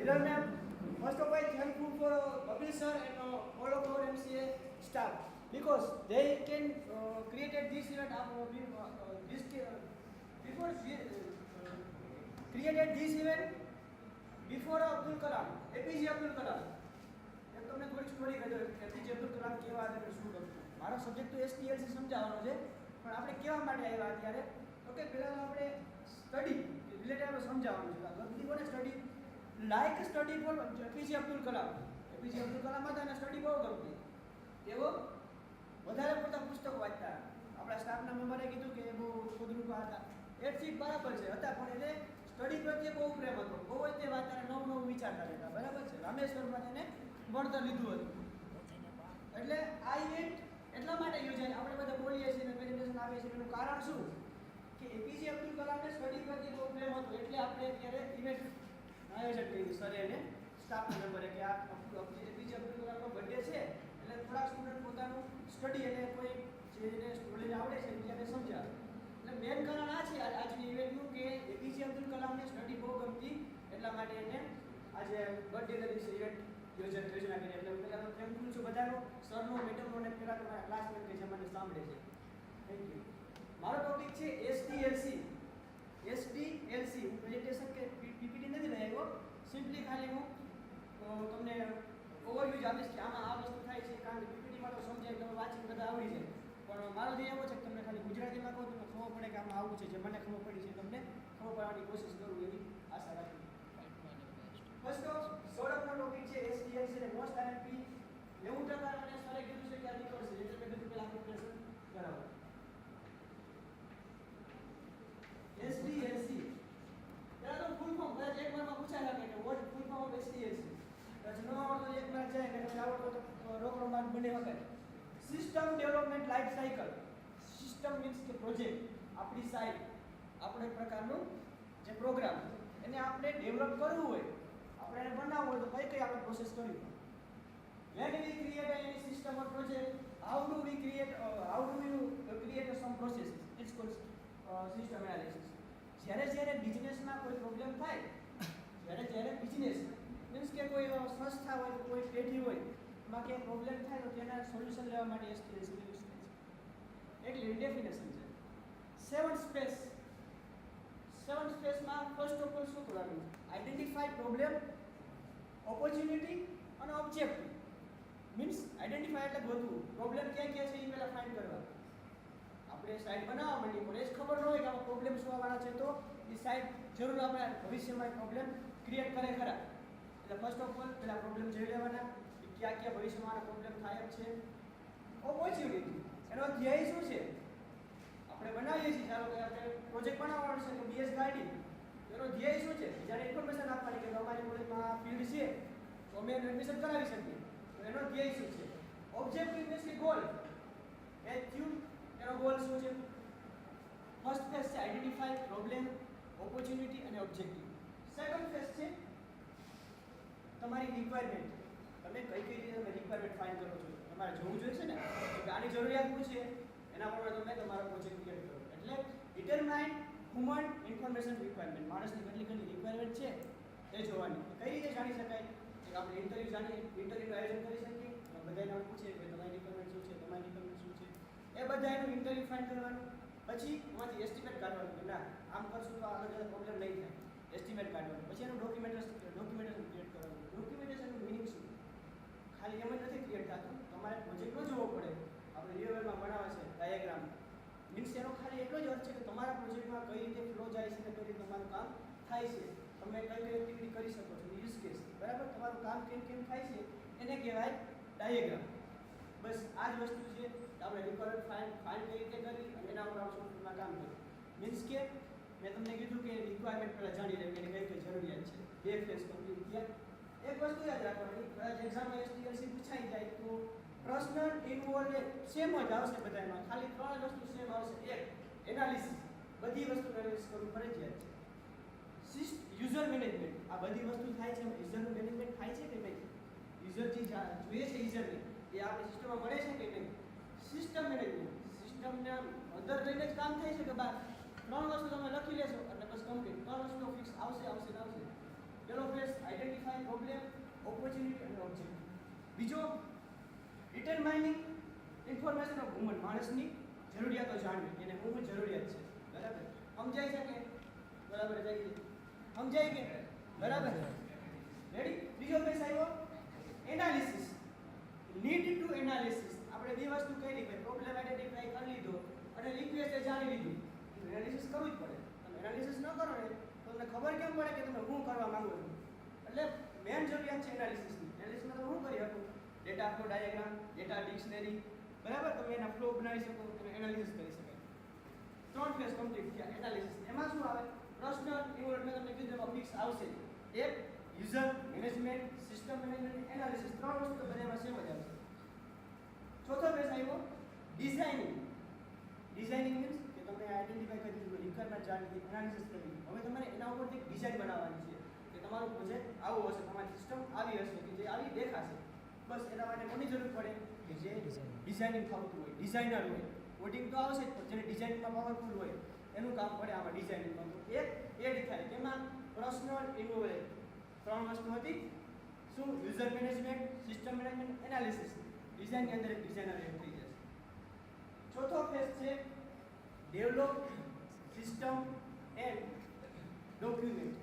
Dear ma'am, first of all, thankful for publisher and all of our MCA staff because they can created this event created this event before Abdul Kalam, APJ Abdul Kalam. એક તમને થોડી story કહી દઉં APJ Abdul Kalam કેવા હતા કે શું કરતું. મારો સબ્જેક્ટ તો એસટીએલસી સમજાવવાનો છે, પણ આપણે કેવા માટે આવ્યા અત્યારે તો કે પહેલાં આપણે સ્ટડી રિલેટેડ આપણે સમજાવવાનું છે. ગમતી કોને study like study for APJ Abdul Kalam. APJ Abdul Kalam હતા અને સ્ટડી બહુ ગમતી. તેઓ વધારે પડતા પુસ્તકો વાંચતા. આપણા સ્ટાફના મેમ્બરે કીધું કે બહુ ખુદરૂપા હતા. એ ઠીક બરાબર છે હતા, પણ એને સ્ટડી પ્રત્યે બહુ પ્રેમ હતો. બહુ જ તે વાંચતા નવું વિચારતા રહેતા. બરાબર છે. રામેશ્વરમાં તેને ભણતર લીધું હતું. એટલે આ ઇવેન્ટ એટલા માટે યોજાય. આપણે બધા બોલીએ છીએ અને પ્રેઝન્ટેશન આપીએ છીએ, એનું કારણ શું કે એપીજે અબ્દુલ કલામને સ્ટડી પ્રત્યે બહુ પ્રેમ હતો. એટલે આપણે અત્યારે ઇવેન્ટ આયોજન કર્યું સરે અને સ્ટાફના મેમ્બરે કે આ એપીજે અબ્દુલ કલામનો બર્થડે છે, એટલે થોડાક સ્ટુડન્ટ પોતાનું સ્ટડી અને કોઈ જેને સ્ટુડન્ટ આવડે છે બીજાને સમજાવે. એટલે મેન કારણ આ છે આજની ઇવેન્ટનું કે એપીજે અબ્દુલ કલામને સ્ટડી બહુ ગમતી, એટલા માટે એને આજે બર્થડેના દિવસે ઇવેન્ટ યોજના કરી. એટલે પહેલાં તો થેન્કફુલ છું બધાનો, સરનો, મેડમનો અને પહેલાં તમારા ક્લાસમેટ કે જે મને સાંભળે છે. Thank you. મારો ટોપિક છે એસડીએલસી. એસડીએલસી હું પ્રેઝન્ટેશન કે પીપીટી નથી લઈ આવ્યો, સિમ્પલી ખાલી હું તમને ઓવરવ્યૂ જ આપીશ કે આમાં આ વસ્તુ થાય છે, કારણ કે પીપીટીમાં તો સમજાય તમે વાંચીને બધા આવડી જાય. પણ મારો ધ્યેય એવો છે કે તમને ખાલી ગુજરાતીમાં કહું તમને ખબર પડે કે આમાં આવું છે. જે મને ખબર પડી છે તમને ખબર પડવાની કોશિશ કરું એવી આશા રાખું. ફર્સ્ટ ઓફ સોળમનો ટોપિક છે એસડીએલસી અને મોસ્ટ આઈએમપી 90% અને સરે કીધું છે કે આ નીકળશે, એટલે મેં કીધું પહેલા પ્રિપરેશન કરાવો. એસડીએલસી પહેલા તો ફૂલ ફોર્મ કદાચ એક માર્કમાં પૂછાય શકે કે વોટ ફૂલ ફોર્મ ઓફ એસડીએલસી. કદાચ ન આવડતો એક માર્ક જાય ને કદાચ આવડતો તો રોકડો માર્ક બને વખત. System development life cycle. System means કે પ્રોજેક્ટ, આપણી સાઇટ, આપણે એક પ્રકારનું જે પ્રોગ્રામ એને આપણે ડેવલપ કરવું હોય, આપણે એને બનાવવું હોય તો કઈ આપણે પ્રોસેસ કરવી. When we create any system or project, how do you create some processes? It's called system analysis. જ્યારે બિઝનેસમાં કોઈ પ્રોબ્લેમ થાય, જ્યારે બિઝનેસ મીન્સ કે કોઈ સંસ્થા હોય, કોઈ પેઢી હોય, એમાં ક્યાંય પ્રોબ્લેમ થાય તો તેના સોલ્યુશન લેવા માટે એસડીએલસી યુઝ થાય છે. એટલે ડેફિનેશન છે. સેવન સ્પેસમાં ફર્સ્ટ ઓફ ઓલ શું કરવાનું? આઈડેન્ટિફાઈ પ્રોબ્લેમ, ઓપોર્ચ્યુનિટી અને ઓબ્જેક્ટિવ. મીન્સ આઈડેન્ટિફાઈ એટલે ગોતવું, પ્રોબ્લેમ ક્યાં છે એ પહેલાં ફાઇન્ડ કરવા. આપણે સાઇટ બનાવવા માંડીએ પણ એ જ ખબર ન હોય કે આમાં પ્રોબ્લેમ શું આવવાના છે, તો એ સાઇટ જરૂર આપણે ભવિષ્યમાં પ્રોબ્લેમ ક્રિએટ કરે ખરા. એટલે ફર્સ્ટ ઓફ ઓલ પહેલાં પ્રોબ્લેમ જોઈ લેવાના, ક્યાં ભવિષ્યમાં પ્રોબ્લેમ થાય છે. ઓપોર્ચ્યુનિટી એનો ધ્યેય શું છે? આપણે બનાવીએ છીએ, ચાલો કે આપણે પ્રોજેક્ટ બનાવવાનો છે તો બીએસ ગાડી, એનો ધ્યેય શું છે? જ્યારે ઇન્ફોર્મેશન આપવાની કે અમારી કોલેજમાં આ ફિલ્ડ છે તો અમે એનું એડમિશન કરાવી શકીએ, તો એનો ધ્યેય શું છે? ઓબ્જેક્ટિવ મીન્સ કે ગોલ. એનો ગોલ શું છે? ફર્સ્ટ ફેઝ છે આઈડેન્ટિફાઈ પ્રોબ્લેમ, ઓપોર્ચ્યુનિટી અને ઓબ્જેક્ટિવ. સેકન્ડ ફેઝ છે તમારી રિક્વાયરમેન્ટ. તમે કઈ રીતે તમે રિક્વાયરમેન્ટ ફાઇન્ડ કરો છો, તમારે જોવું જોઈએ છે ને કે આની જરૂરિયાત શું છે, એના પર તમે તમારો પ્રોજેક્ટ ક્રિએટ કરો. એટલે ડિટરમાઇન હ્યુમન ઇન્ફોર્મેશન રિક્વાયરમેન્ટ. માણસની કેટલી રિક્વાયરમેન્ટ છે એ જોવાની. કઈ રીતે જાણી શકાય? કે આપણે ઇન્ટરવ્યૂનું આયોજન કરી શકીએ, બધાને આપણે પૂછીએ કે તમારી રિક્વાયરમેન્ટ શું છે, તમારી રિક્વાયરમેન્ટ શું છે, એ બધાનું ઇન્ટરવ્યૂ ફાઇન્ડ કરવાનું. પછી એમાંથી એસ્ટિમેટ કાઢવાનું કે ના આમ કરશું તો આગળ જતા પ્રોબ્લેમ નહીં થાય, એસ્ટિમેટ કાઢવાનું. પછી એનું ડોક્યુમેન્ટેશન ક્રિએટ કરવાનું. ડોક્યુમેન્ટેશનનું મિનિંગ શું? ખાલી એમ જ નથી ક્રિએટ થતું, તમારે પ્રોજેક્ટનો જોવો પડે. આપણે રિયલમાં બનાવે છે ડાયાગ્રામ, મીન્સ એનો ખાલી એટલો જ અર્થ છે કે તમારા પ્રોજેક્ટમાં કઈ રીતે ફ્લો જાય છે અને કઈ રીતે તમારું કામ થાય છે, તમે કઈ એક્ટિવિટી કરી શકો છો, યુઝ કેસ બરાબર, તમારું કામ કેમ થાય છે એને કહેવાય ડાયાગ્રામ. બસ આ જ વસ્તુ છે કે આપણે રિક્વાયરમેન્ટ ફાઇન્ડ કઈ રીતે કરી અને એના ઉપર આપણે સોફ્ટવેરમાં કામ કરીએ. મીન્સ કે મેં તમને કીધું કે રિક્વાયરમેન્ટ પહેલાં જાણી લેવી કે કઈ જરૂરિયાત છે. બે ફેઝ કમ્પ્લીટ થયા. એક વસ્તુ યાદ રાખવાની, કદાચ એક્ઝામમાં એસડીએલસી પૂછાઈ જાય તો પ્રશ્ન ઇન્વોલ્વ સેમ જ આવશે બધામાં, ખાલી ત્રણ વસ્તુ સેમ આવશે. એક એનાલિસિસ, બધી વસ્તુ એનાલિસિસ કરવું ફરજિયાત છે. યુઝર મેનેજમેન્ટ, આ બધી વસ્તુ થાય છે, યુઝરનું મેનેજમેન્ટ થાય છે કે નહીં, યુઝર જે જોઈએ છે યુઝરને એ આપણી સિસ્ટમમાં મળે છે કે નહીં. સિસ્ટમ મેનેજમેન્ટ, સિસ્ટમના અંદર રહીને જ કામ થાય છે કે બહાર. ત્રણ વસ્તુ તમે લખી લેશો એટલે બસ કમ્પ્લીટ. ત્રણ વસ્તુ ફિક્સ આવશે. પેલો ફેઝ આઈડેન્ટિફાઈ પ્રોબ્લેમ, ઓપોર્ચ્યુનિટી અને ઓબ્જેક્ટિવ. બીજો ડિટરમાઇનિંગ ઇન્ફોર્મેશન ઓફ વુમન, માણસની જરૂરિયાતો જાણવી, એને હું જરૂરિયાત છે, બરાબર? સમજાય છે કે બરાબર જાય સમજાય કે બરાબર રેડી? ત્રીજો પેજ આવ્યો એનાલિસિસ, નીડ ટુ એનાલિસિસ. આપણે બે વસ્તુ કરી ભાઈ, પ્રોબ્લેમ આઈડેન્ટિફાઈ કરી લીધો અને રિક્વેસ્ટ જાણી લીધું, એનાલિસિસ કરવું જ પડે. તમે એનાલિસિસ ન કરો ને તો તમને ખબર કેમ પડે કે તમે શું કરવા માંગો છો? એટલે મેન જરૂરિયાત છે એનાલિસિસની. એનાલિસિસમાં તમે શું કરી શકો? Data flow diagram, data dictionary, બરાબર? તમે એના ફ્લો બનાવી શકો, તમે એનાલિસિસ કરી શકાય. 3 ફેઝ કમ્પ્લીટ થયા એનાલિસિસ. એમાં શું આવે? પ્રશ્ન ઇન્વોલ્વ, મેં તમને કીધું એમાં ફિક્સ આવશે. એક user management, system management, analysis, 3 વસ્તુ બધામાં સેમ જ આવશે. ચોથો ફેઝ આવ્યો ડિઝાઇનિંગ. ડિઝાઇનિંગ મીન્સ કે તમે આઈડેન્ટિફાઈ કરી દીધું, રિક્વાયરમેન્ટ જાણી લીધી, એનાલિસિસ કરી લીધું. હવે તમારે એના ઉપરથી ડિઝાઇન બનાવવાની છે કે તમારું પ્રોજેક્ટ આવું હશે, તમારી સિસ્ટમ આવી હશે કે જે આવી દેખાશે. બસ એના માટે કોની જરૂર પડે? કે જે ડિઝાઇનિંગ ફાવતું હોય, ડિઝાઇનર હોય. કોડિંગ તો આવશે જ, પણ જેને ડિઝાઇનિંગમાં પાવરફુલ હોય એનું કામ પડે આમાં ડિઝાઇનિંગમાં. તો એક એડ થાય તેમાં પર્સનલ ઇન્વોલ્વ. 3 વસ્તુ હતી શું? User management, system management, analysis. ડિઝાઇનની અંદર એક ડિઝાઇનર એડ થઈ જશે. ચોથો ફેઝ છે ડેવલપ સિસ્ટમ એન્ડ ડોક્યુમેન્ટ.